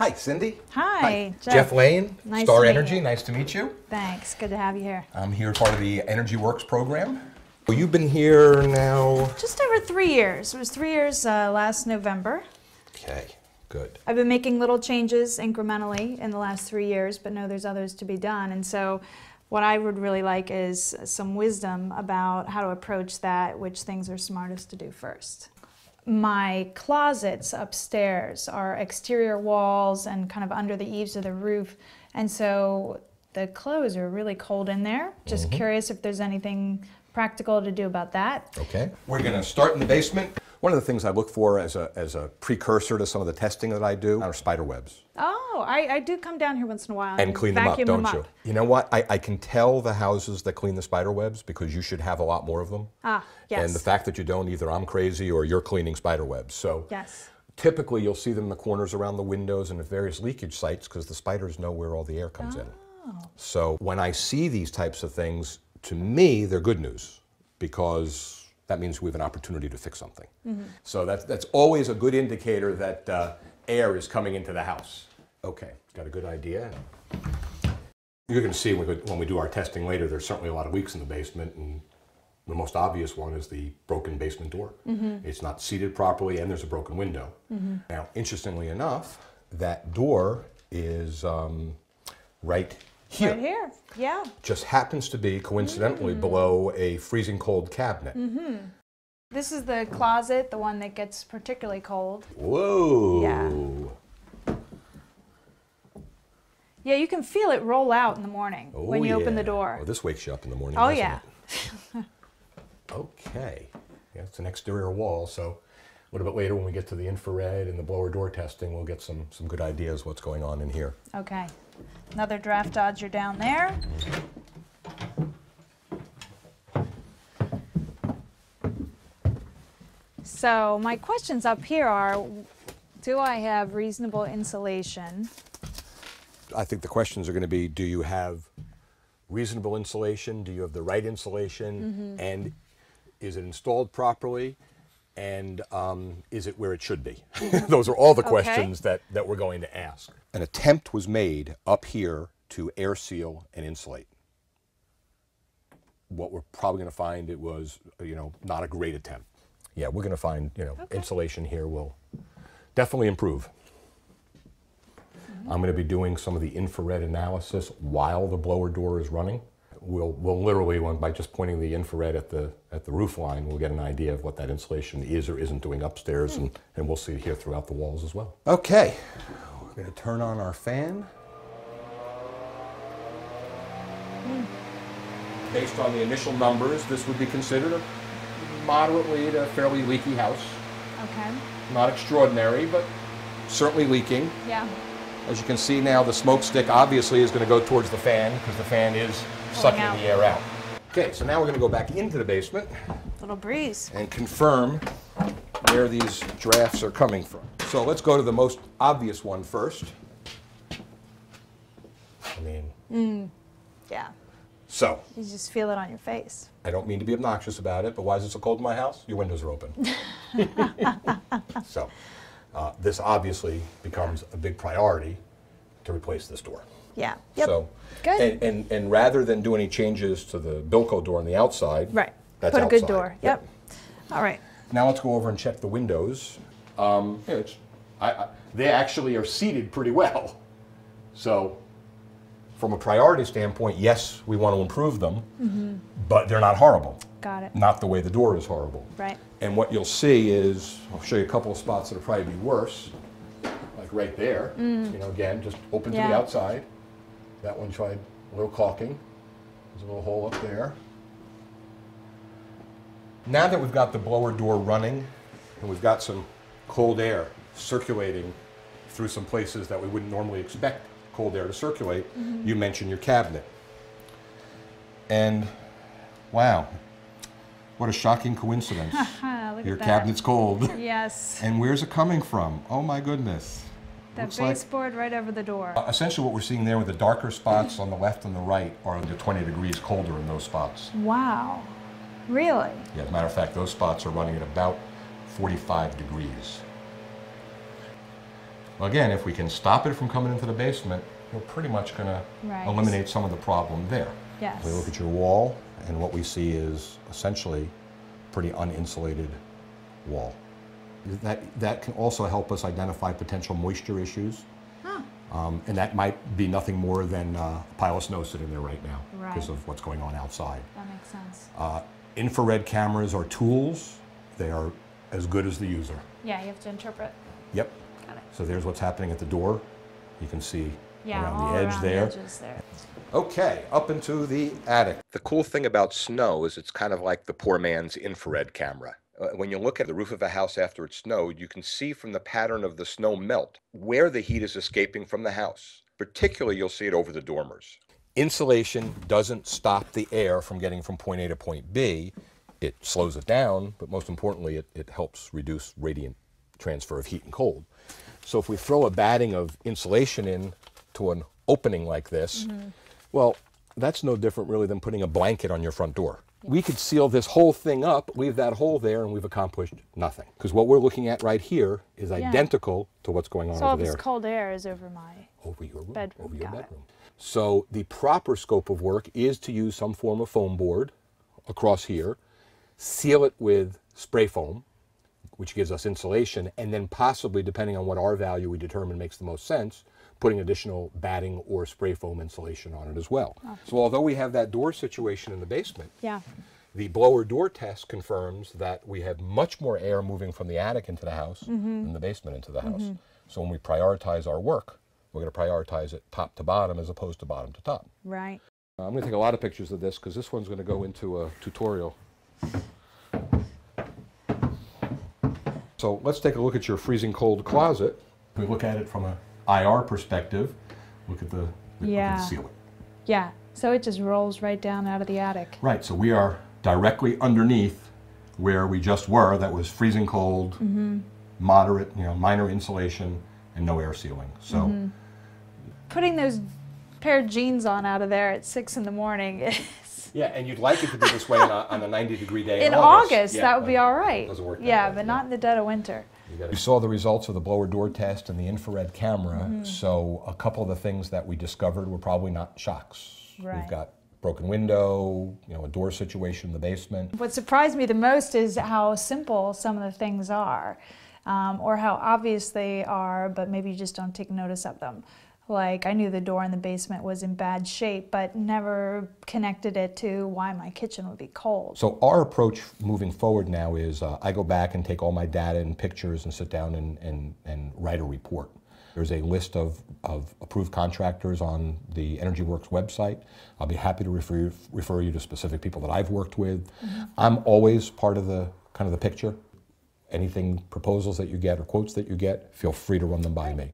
Hi, Cindy. Hi, Jeff Lane, Nice Star to meet Energy. you. Nice to meet you. Thanks. Good to have you here. I'm here part of the Energy Works program. Well, you've been here now. Just over 3 years. It was 3 years last November. Okay, good. I've been making little changes incrementally in the last 3 years, but know there's others to be done. And so what I would really like is some wisdom about how to approach that, which things are smartest to do first. My closets upstairs are exterior walls and kind of under the eaves of the roof. And so the clothes are really cold in there. Just curious if there's anything practical to do about that. Okay. We're going to start in the basement. One of the things I look for as a precursor to some of the testing that I do are spider webs. Oh, I do come down here once in a while And clean them up, vacuum don't them you? up. You know what? I can tell the houses that clean the spider webs because you should have a lot more of them. Ah, yes. And the fact that you don't, either I'm crazy or you're cleaning spider webs. So Yes. typically you'll see them in the corners around the windows and at various leakage sites because the spiders know where all the air comes in. So when I see these types of things, to me, they're good news because that means we have an opportunity to fix something. So that's always a good indicator that air is coming into the house. Okay, got a good idea. You're going to see when we do our testing later, there's certainly a lot of leaks in the basement, and the most obvious one is the broken basement door. It's not seated properly, and there's a broken window. Now, interestingly enough, that door is right here. Right here, yeah. Just happens to be, coincidentally, below a freezing cold cabinet. This is the closet, the one that gets particularly cold. Whoa! Yeah. Yeah, you can feel it roll out in the morning when you open the door. Oh, this wakes you up in the morning, Oh, doesn't yeah. it? Okay. Yeah, it's an exterior wall, so a little bit later when we get to the infrared and the blower door testing, we'll get some good ideas what's going on in here. Okay. Another draft dodger down there. So my questions up here are, do I have reasonable insulation? I think the questions are going to be, do you have reasonable insulation? Do you have the right insulation? And is it installed properly? And is it where it should be? Those are all the questions that we're going to ask. An attempt was made up here to air seal and insulate. What we're probably going to find, it was, not a great attempt. Yeah, we're going to find, insulation here will definitely improve. I'm going to be doing some of the infrared analysis while the blower door is running. We'll literally, by just pointing the infrared at the roof line, we'll get an idea of what that insulation is or isn't doing upstairs, and we'll see it here throughout the walls as well. Okay, we're going to turn on our fan. Based on the initial numbers, this would be considered a moderately to fairly leaky house. Okay. Not extraordinary, but certainly leaking. Yeah. As you can see now, the smoke stick obviously is going to go towards the fan because the fan is sucking out the air out. Okay, so now we're going to go back into the basement Little breeze. and confirm where these drafts are coming from. So let's go to the most obvious one first. I mean, Yeah. so You just feel it on your face. I don't mean to be obnoxious about it, but why is it so cold in my house? Your windows are open. So this obviously becomes a big priority to replace this door. Yeah. Yep. So, Good. and rather than do any changes to the Bilco door on the outside, Right. that's Put a good outside. door. Yep. All right. Now let's go over and check the windows. They actually are seated pretty well. So from a priority standpoint, yes, we want to improve them, but they're not horrible. Got it. Not the way the door is horrible. Right. And what you'll see is, I'll show you a couple of spots that'll probably be worse, like right there. Again, just open to the Yeah. outside. That one tried a little caulking. There's a little hole up there. Now that we've got the blower door running and we've got some cold air circulating through some places that we wouldn't normally expect cold air to circulate, you mentioned your cabinet. And wow, what a shocking coincidence. Look Your at that. cabinet's cold. Yes. And where's it coming from? Oh my goodness. That Looks like- baseboard right over the door. Essentially what we're seeing there with the darker spots on the left and the right are the 20 degrees colder in those spots. Wow. Really? Yeah, as a matter of fact, those spots are running at about 45 degrees. Again, if we can stop it from coming into the basement, we're pretty much going to Right. eliminate some of the problem there. Yes. We look at your wall, and what we see is essentially pretty uninsulated wall. That can also help us identify potential moisture issues. And that might be nothing more than a pile of snow sitting there right now because Right. of what's going on outside. That makes sense. Infrared cameras are tools. They are as good as the user. Yeah, you have to interpret. Yep. Got it. So there's what's happening at the door. You can see Yeah, around all the edge around there. the edges there. Okay, up into the attic. The cool thing about snow is it's kind of like the poor man's infrared camera. When you look at the roof of a house after it snowed, you can see from the pattern of the snow melt where the heat is escaping from the house. Particularly, you'll see it over the dormers. Insulation doesn't stop the air from getting from point A to point B. It slows it down, but most importantly, it helps reduce radiant transfer of heat and cold. So if we throw a batting of insulation in to an opening like this, well, that's no different really than putting a blanket on your front door. We could seal this whole thing up, leave that hole there, and we've accomplished nothing. Because what we're looking at right here is identical to what's going on So all over this there. cold air is over my Over your room, bedroom. over your Got it. bedroom. So the proper scope of work is to use some form of foam board across here, seal it with spray foam, which gives us insulation, and then possibly, depending on what R value we determine makes the most sense, putting additional batting or spray foam insulation on it as well. So although we have that door situation in the basement, Yeah. the blower door test confirms that we have much more air moving from the attic into the house than the basement into the house. So when we prioritize our work, we're going to prioritize it top to bottom as opposed to bottom to top. Right. I'm going to take a lot of pictures of this because this one's going to go into a tutorial. So let's take a look at your freezing cold closet. If we look at it from an IR perspective, look at the ceiling. Yeah. So it just rolls right down out of the attic. Right, so we are directly underneath where we just were. That was freezing cold, moderate, minor insulation, and no air sealing. So Putting those pair of jeans on out of there at 6 in the morning is yeah, and you'd like it to be this way on a 90-degree day in August. Yeah, that would be all right. doesn't work that Yeah, way, but not in the dead of winter. You saw the results of the blower door test and the infrared camera. So a couple of the things that we discovered were probably not shocks. Right. We've got broken window, a door situation in the basement. What surprised me the most is how simple some of the things are, or how obvious they are, but maybe you just don't take notice of them. Like, I knew the door in the basement was in bad shape, but never connected it to why my kitchen would be cold. So our approach moving forward now is I go back and take all my data and pictures and sit down and write a report. There's a list of approved contractors on the Energy Works website. I'll be happy to refer you to specific people that I've worked with. I'm always part of the picture. Anything, proposals that you get or quotes that you get, feel free to run them by me.